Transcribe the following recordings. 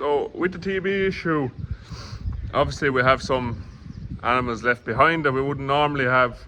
So with the TB issue, obviously we have some animals left behind that we wouldn't normally have.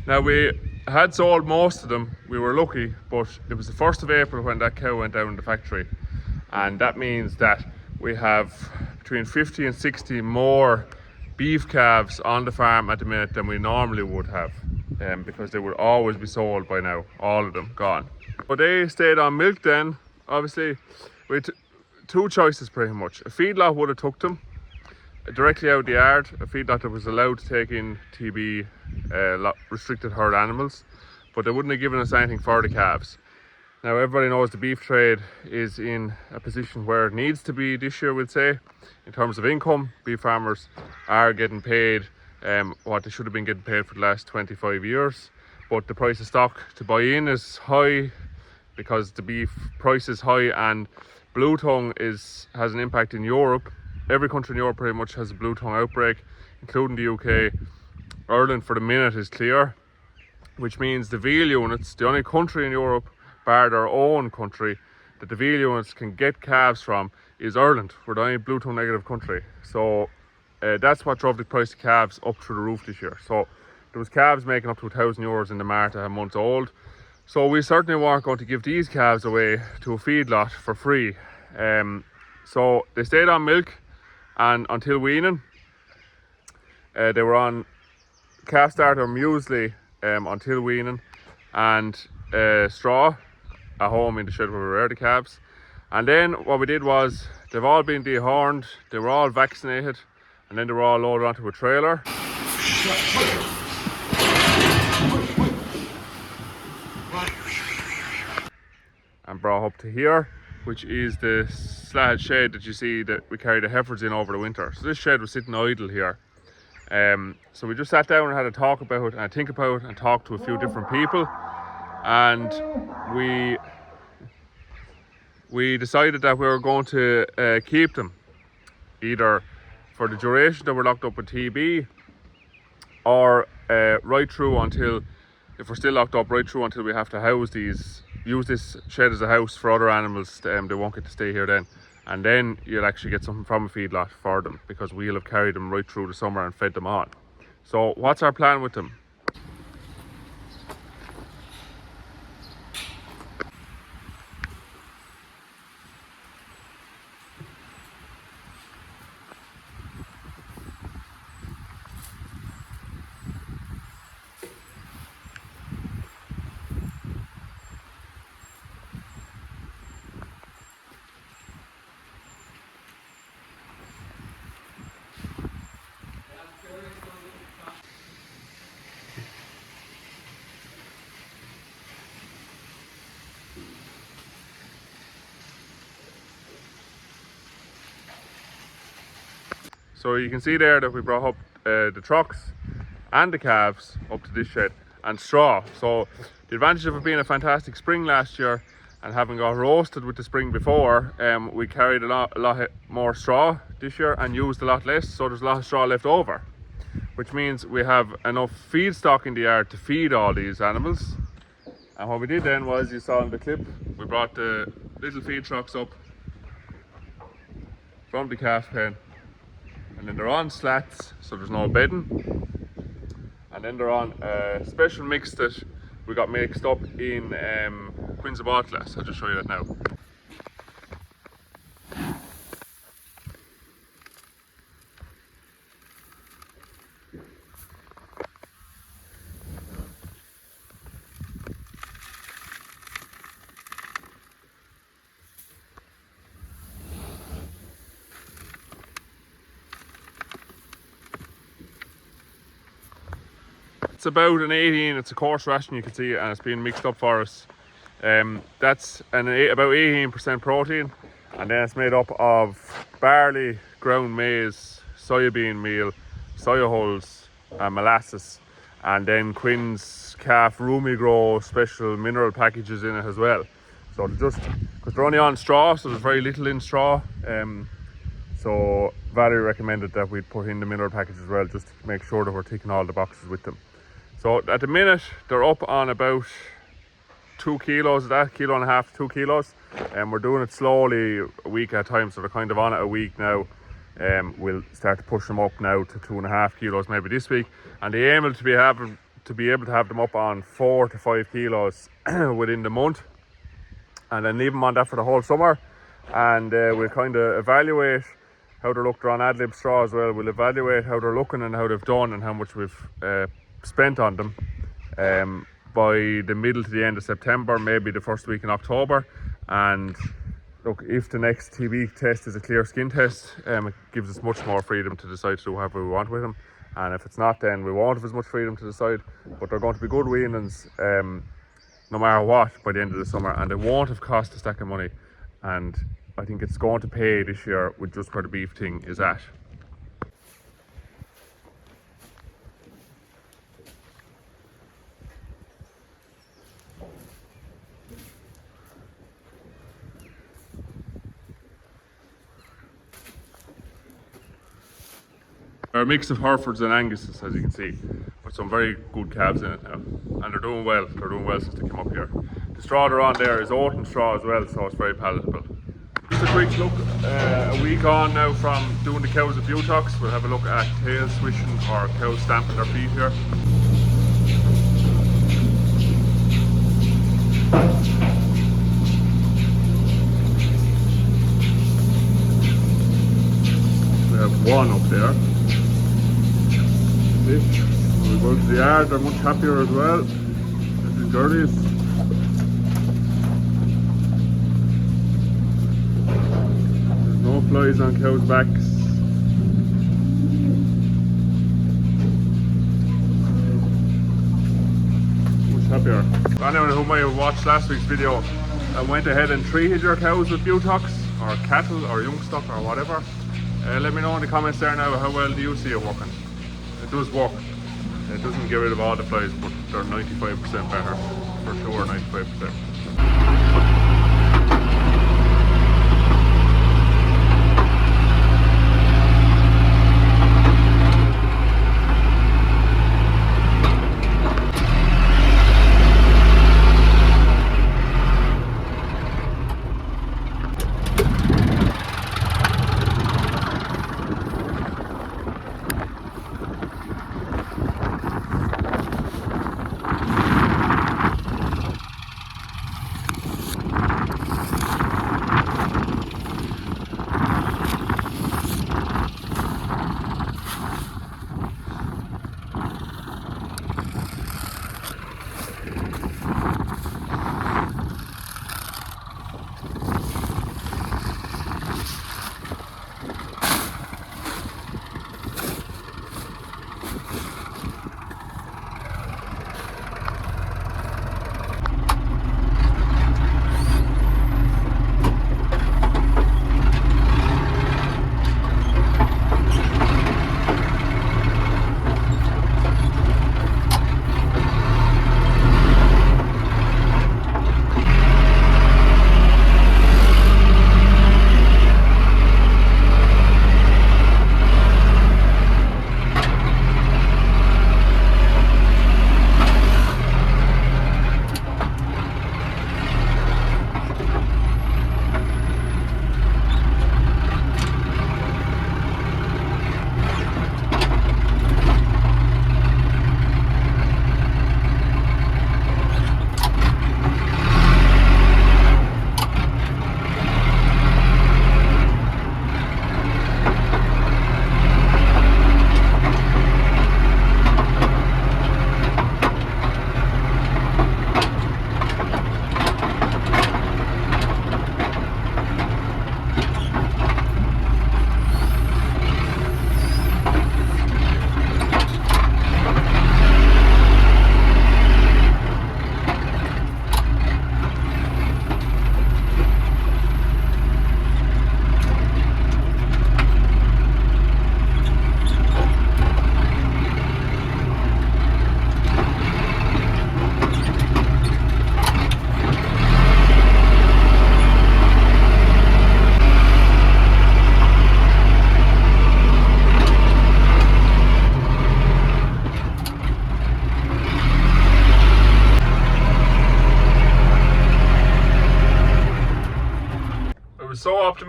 Now we had sold most of them, we were lucky, but it was the 1st of April when that cow went down in the factory, and that means that we have between 50 and 60 more beef calves on the farm at the minute than we normally would have, because they would always be sold by now, all of them gone. But they stayed on milk then. Obviously with two choices pretty much. A feedlot would have took them directly out the yard, a feedlot that was allowed to take in TB restricted herd animals, but they wouldn't have given us anything for the calves. Now everybody knows the beef trade is in a position where it needs to be this year, we'd say. In terms of income, beef farmers are getting paid what they should have been getting paid for the last 25 years. But the price of stock to buy in is high because the beef price is high, and blue tongue has an impact in Europe. Every country in Europe pretty much has a blue tongue outbreak, including the UK. Ireland for the minute is clear, which means the veal units, the only country in Europe bar their own country that the veal units can get calves from is Ireland. We're the only blue tongue negative country. So that's what drove the price of calves up through the roof this year. So there was calves making up to €1,000 in the mart at a month old. So we certainly weren't going to give these calves away to a feedlot for free. So they stayed on milk and until weaning. They were on calf starter muesli until weaning, and straw at home in the shed where we rear the calves. And then what we did was, they've all been dehorned, they were all vaccinated, and then they were all loaded onto a trailer. And brought up to here, which is the silage shed that you see that we carry the heifers in over the winter. So this shed was sitting idle here. So we just sat down and had a talk about it, and think about it, and talk to a few different people. And we decided that we were going to keep them, either for the duration that we're locked up with TB, or right through until, if we're still locked up, right through until we have to house these, use this shed as a house for other animals. They won't get to stay here then, and then you'll actually get something from a feedlot for them, because we'll have carried them right through the summer and fed them on. So what's our plan with them? So you can see there that we brought up the trucks and the calves up to this shed, and straw. So the advantage of it being a fantastic spring last year and having got roasted with the spring before, we carried a lot more straw this year and used a lot less, so there's a lot of straw left over, which means we have enough feed stock in the yard to feed all these animals. And what we did then was, you saw in the clip, we brought the little feed trucks up from the calf pen, and then they're on slats, so there's no bedding, and then they're on a special mix that we got mixed up in Quinns of Atlas. I'll just show you that now. It's about an 18, it's a coarse ration, you can see, and it's being mixed up for us. That's about 18% protein, and then it's made up of barley, ground maize, soybean meal, soya hulls, and molasses, and then Quinn's calf Rumi Grow special mineral packages in it as well. So because they're only on straw, so there's very little in straw. So Valerie recommended that we'd put in the mineral package as well, just to make sure that we're ticking all the boxes with them. So at the minute, they're up on about 2 kilos of that, 1.5 to 2 kilos. And we're doing it slowly, a week at a time, so they're kind of on it a week now. We'll start to push them up now to 2.5 kilos maybe this week. And the aim is to be able to have them up on 4 to 5 kilos within the month. And then leave them on that for the whole summer. And we'll kind of evaluate how they look. They're on ad-lib straw as well. We'll evaluate how they're looking and how they've done and how much we've spent on them by the middle to the end of September, maybe the first week in October. And look, if the next TB test is a clear skin test, it gives us much more freedom to decide to do whatever we want with them. And if it's not, then we won't have as much freedom to decide. But they're going to be good weanings no matter what by the end of the summer, and it won't have cost a stack of money. And I think it's going to pay this year with just where the beef thing is at. They're a mix of Herefords and Anguses, as you can see, with some very good calves in it now, and they're doing well. They're doing well since they came up here. The straw they're on there is oaten straw as well, so it's very palatable. Just a quick look, a week on now from doing the cows with butox. We'll have a look at tail swishing or cows stamping their feet here. We have one up there. When we go to the yard, they're much happier as well. This is Girlies. There's no flies on cows' backs. Much happier. For anyone who might have watched last week's video, I went ahead and treated your cows with butox, or cattle, or young stock, or whatever. Let me know in the comments there now, how well do you see it working? It does work. It doesn't get rid of all the flies, but they're 95% better, for sure, 95%.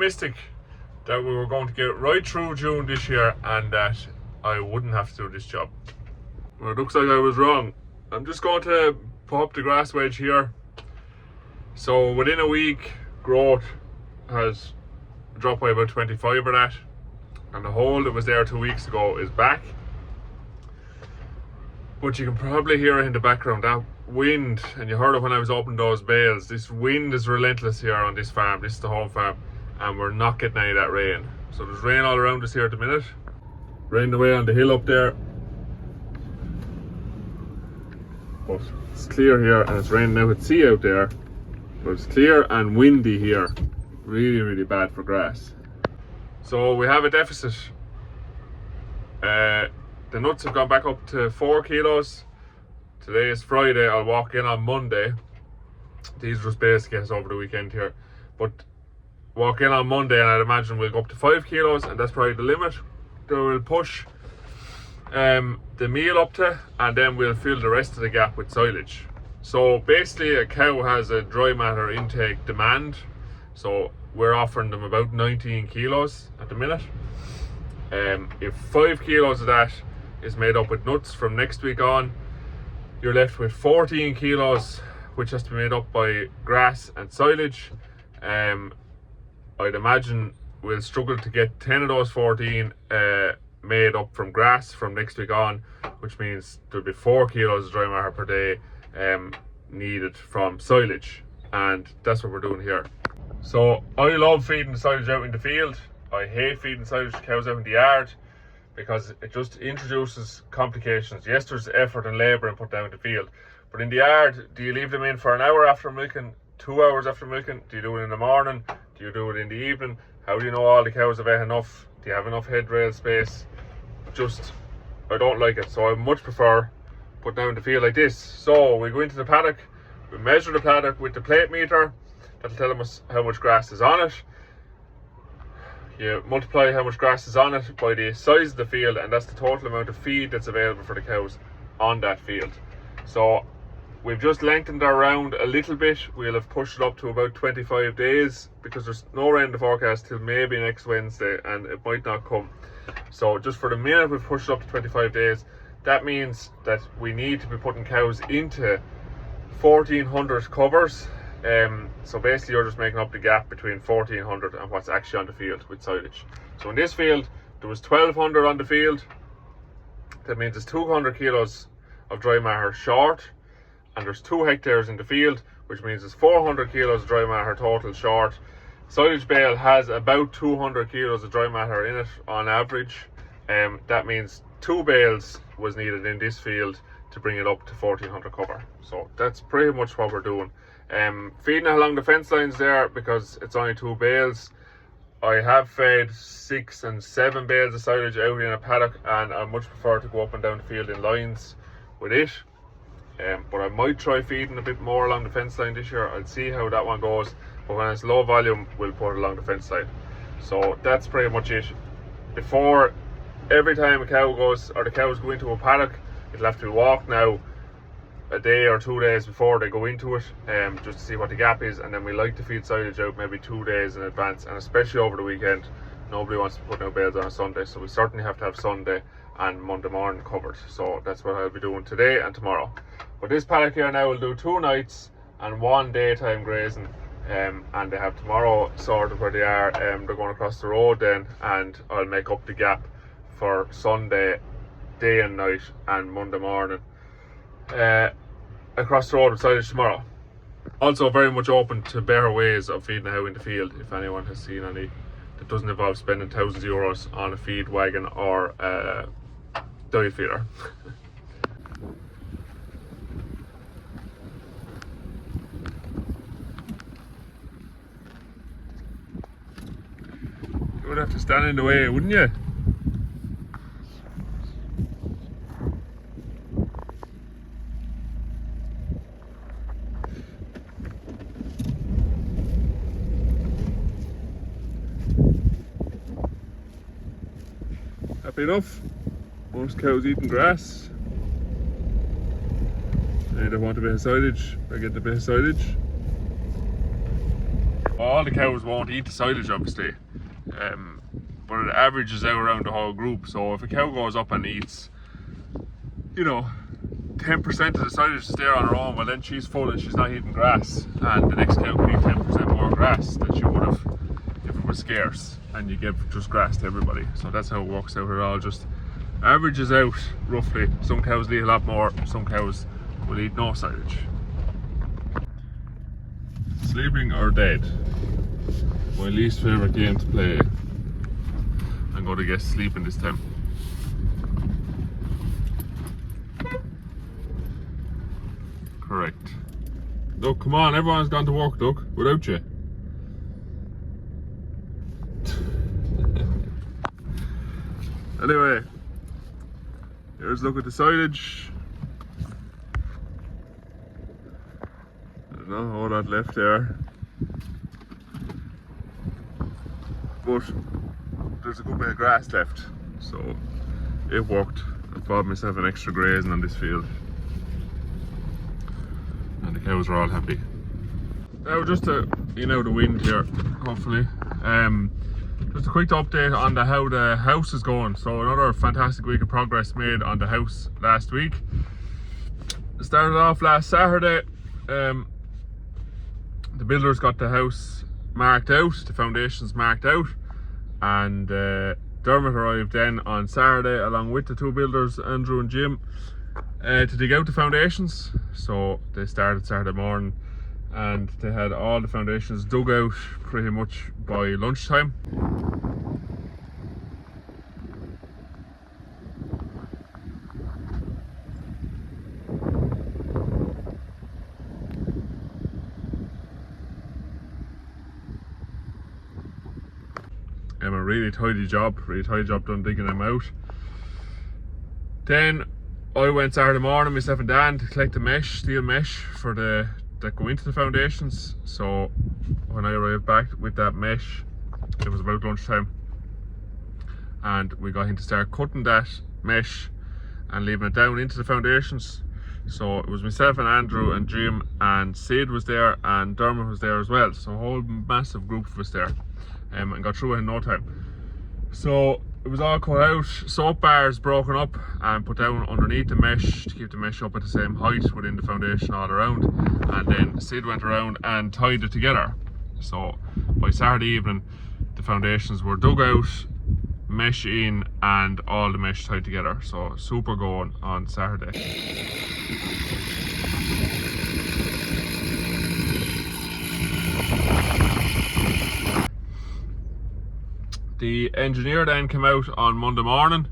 optimistic that we were going to get right through June this year and that I wouldn't have to do this job. Well, it looks like I was wrong. I'm just going to put up the grass wedge here. So within a week, growth has dropped by about 25 of that, and the hole that was there 2 weeks ago is back. But you can probably hear it in the background, that wind, and you heard it when I was opening those bales. This wind is relentless here on this farm. This is the home farm, and we're not getting any of that rain. So there's rain all around us here at the minute. Rain away on the hill up there. But it's clear here, and it's raining out at sea out there. But it's clear and windy here. Really, really bad for grass. So we have a deficit. The nuts have gone back up to 4 kilos. Today is Friday. I'll walk in on Monday. These are just bales to get us over the weekend here. But walk in on Monday and I'd imagine we'll go up to 5 kilos, and that's probably the limit that we'll push the meal up to, and then we'll fill the rest of the gap with silage. So basically a cow has a dry matter intake demand. So we're offering them about 19 kilos at the minute. If 5 kilos of that is made up with nuts from next week on, you're left with 14 kilos, which has to be made up by grass and silage. I'd imagine we'll struggle to get 10 of those 14 made up from grass from next week on, which means there'll be 4 kilos of dry matter per day needed from silage, and that's what we're doing here. So I love feeding silage out in the field. I hate feeding silage to cows out in the yard because it just introduces complications. Yes, there's effort and labour and put down in the field, but in the yard, do you leave them in for an hour after milking, 2 hours after milking? Do you do it in the morning? Do you do it in the evening? How do you know all the cows have had enough? Do you have enough head rail space? I don't like it. So I much prefer put down the field like this. So we go into the paddock, we measure the paddock with the plate meter. That'll tell us how much grass is on it. You multiply how much grass is on it by the size of the field, and that's the total amount of feed that's available for the cows on that field. So we've just lengthened our round a little bit. We'll have pushed it up to about 25 days because there's no rain in the forecast till maybe next Wednesday, and it might not come. So just for the minute, we've pushed it up to 25 days. That means that we need to be putting cows into 1400 covers. So basically you're just making up the gap between 1400 and what's actually on the field with silage. So in this field there was 1200 on the field. That means there's 200 kilos of dry matter short, and there's 2 hectares in the field, which means there's 400 kilos of dry matter total short. Silage bale has about 200 kilos of dry matter in it on average. That means 2 bales was needed in this field to bring it up to 1400 cover. So that's pretty much what we're doing. Feeding along the fence lines there because it's only 2 bales. I have fed 6 and 7 bales of silage out in a paddock, and I much prefer to go up and down the field in lines with it. But I might try feeding a bit more along the fence line this year. I'll see how that one goes, but when it's low volume we'll put it along the fence line. So that's pretty much it. Before, every time a cow goes, or the cows go into a paddock, it'll have to be walked now a day or 2 days before they go into it, just to see what the gap is, and then we like to feed silage out maybe 2 days in advance, and especially over the weekend. Nobody wants to put no bales on a Sunday, so we certainly have to have Sunday and Monday morning covered. So that's what I'll be doing today and tomorrow. But this paddock here now will do 2 nights and 1 daytime grazing, and they have tomorrow sorted where they are. They're going across the road then, and I'll make up the gap for Sunday day and night and Monday morning across the road with silage tomorrow. Also very much open to better ways of feeding a cow in the field if anyone has seen any that doesn't involve spending thousands of euros on a feed wagon or a diet feeder. You would have to stand in the way, wouldn't you? Happy enough? Most cows eating grass. They don't want a bit of silage, I get a bit of silage. all the cows won't eat the silage obviously, but it averages out around the whole group. So if a cow goes up and eats, you know, 10% of the silage is there on her own, well then she's full and she's not eating grass, and the next cow can eat 10% more grass than she would have if it was scarce and you give just grass to everybody. So that's how it works out. It all just averages out roughly. Some cows will eat a lot more, some cows will eat no silage. Sleeping or dead? My least favourite game to play. I'm going to get sleeping this time. Correct. Look, come on, everyone's gone to work, Duck, without you. Anyway, here's a look at the silage. There's not a whole lot left there, but there's a good bit of grass left, so it worked. I bought myself an extra grazing on this field, and the cows are all happy. Now, just to, you know, the wind here, hopefully. Just a quick update on how the house is going. So another fantastic week of progress made on the house last week. It started off last Saturday. The builders got the house marked out, the foundations marked out, and Dermot arrived then on Saturday along with the two builders, Andrew and Jim, to dig out the foundations. So they started Saturday morning and they had all the foundations dug out pretty much by lunchtime. A really tidy job done digging them out. Then I went Saturday morning, myself and Dan, to collect the mesh, steel mesh for that go into the foundations. So when I arrived back with that mesh, it was about lunchtime, and we got in to start cutting that mesh and leaving it down into the foundations. So it was myself and Andrew and Jim, and Sid was there, and Dermot was there as well. So a whole massive group of us there, and got through it in no time. So it was all cut out, soap bars broken up and put down underneath the mesh to keep the mesh up at the same height within the foundation all around, and then Sid went around and tied it together. So by Saturday evening the foundations were dug out, mesh in, and all the mesh tied together. So super going on Saturday. The engineer then came out on Monday morning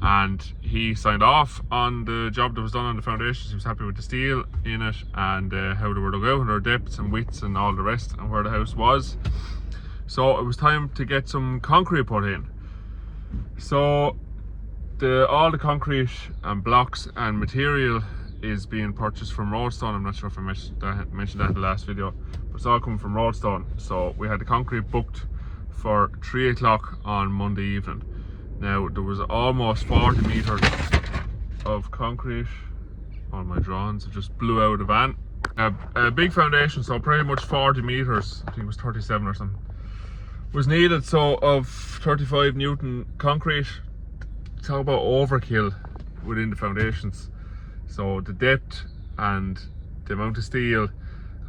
and he signed off on the job that was done on the foundations. He was happy with the steel in it and how they were dug out and their depths and widths and all the rest and where the house was. So it was time to get some concrete put in. So all the concrete and blocks and material is being purchased from Roadstone. I'm not sure if I mentioned that in the last video, but it's all coming from Roadstone. So we had the concrete booked for 3 o'clock on Monday evening. Now there was almost 40 meters of concrete on my drawings. It just blew out of the van. A big foundation, so pretty much 40 meters, I think it was 37 or something, was needed. So of 35 Newton concrete, talk about overkill within the foundations. So the depth and the amount of steel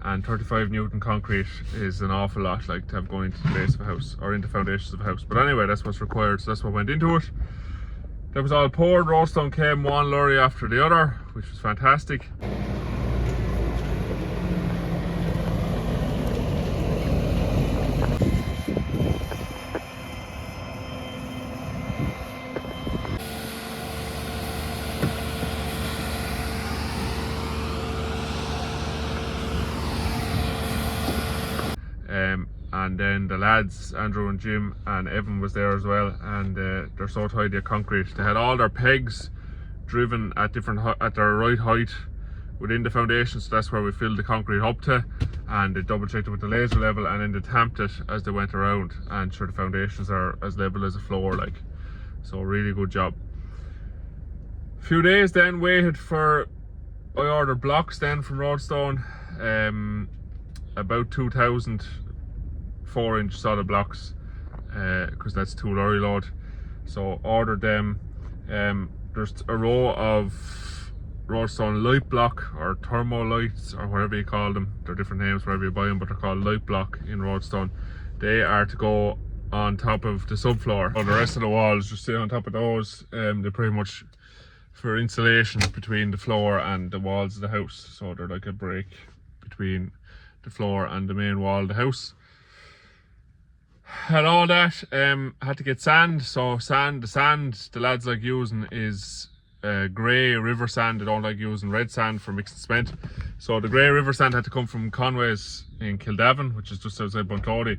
and 35 Newton concrete is an awful lot, like, to have going into the base of a house or into foundations of a house. But anyway, that's what's required, so that's what went into it. That was all poured. Roadstone came one lorry after the other, which was fantastic. And then the lads, Andrew and Jim and Evan was there as well, and they're so tidy at concrete. They had all their pegs driven at their right height within the foundation, so that's where we filled the concrete up to, and they double checked it with the laser level, and then they tamped it as they went around, and sure the foundations are as level as a floor, like. So really good job. A few days then, waited for, I ordered blocks then from Roadstone, about 2,000 4-inch solid blocks because that's 2 lorry load. So ordered them. There's a row of Roadstone light block or thermo lights or whatever you call them. They're different names wherever you buy them, but they're called light block in Roadstone. They are to go on top of the subfloor. So the rest of the walls just stay on top of those. They're pretty much for insulation between the floor and the walls of the house. So they're like a break between the floor and the main wall of the house. And all that, had to get sand. So the sand the lads like using is grey river sand. They don't like using red sand for mixing cement. So the grey river sand had to come from Conway's in Kildavin, which is just outside Bunclody.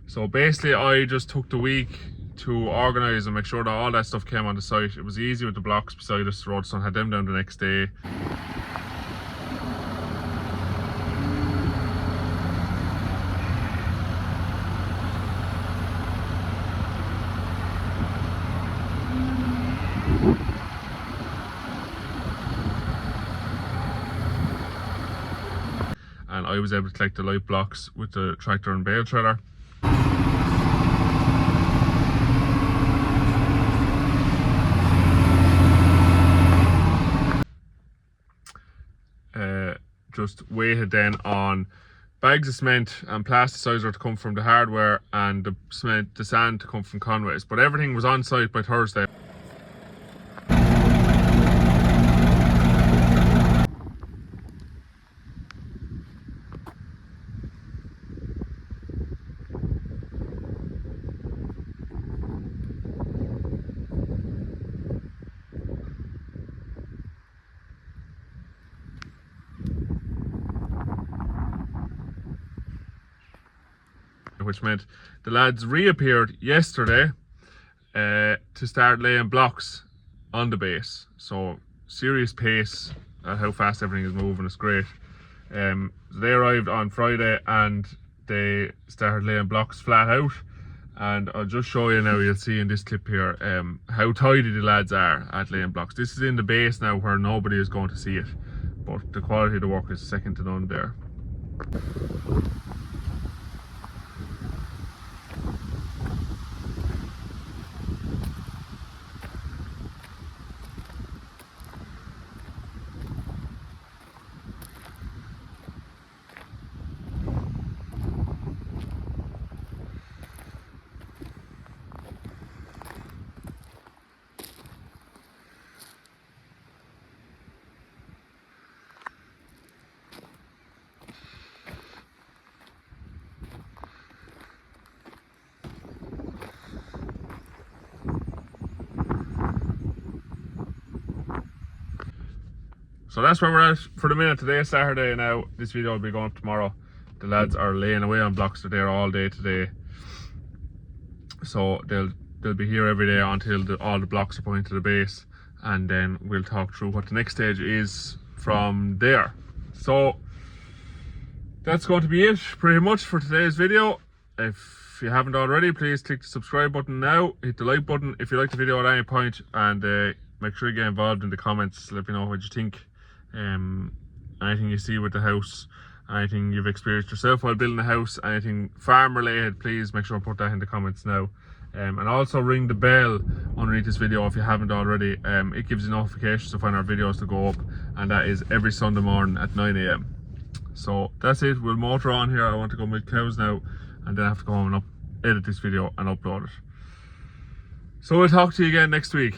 So basically I just took the week to organise and make sure that all that stuff came on the site. It was easy with the blocks beside us. Roadstone had them down the next day. And I was able to collect the light blocks with the tractor and bale trailer. Just waited then on bags of cement and plasticizer to come from the hardware and the sand to come from Conway's. But everything was on site by Thursday. Which meant the lads reappeared yesterday to start laying blocks on the base. So serious pace at how fast everything is moving. It's great. So they arrived on Friday and they started laying blocks flat out, and I'll just show you now. You'll see in this clip here how tidy the lads are at laying blocks. This is in the base now where nobody is going to see it, but the quality of the work is second to none there. So that's where we're at for the minute. Today is Saturday now. This video will be going up tomorrow. The lads are laying away on blocks. They're there all day today. So they'll be here every day until all the blocks are put into the base, and then we'll talk through what the next stage is from there. So that's going to be it pretty much for today's video. If you haven't already, please click the subscribe button now, hit the like button if you like the video at any point, and make sure you get involved in the comments. Let me know what you think. Anything you see with the house, anything you've experienced yourself while building a house, anything farm related, please make sure and put that in the comments now. And also ring the bell underneath this video if you haven't already. It gives you notifications of when our videos to go up, and that is every Sunday morning at 9 AM. So that's it. We'll motor on here. I want to go milk cows now, and then I have to go home and edit this video and upload it. So we'll talk to you again next week.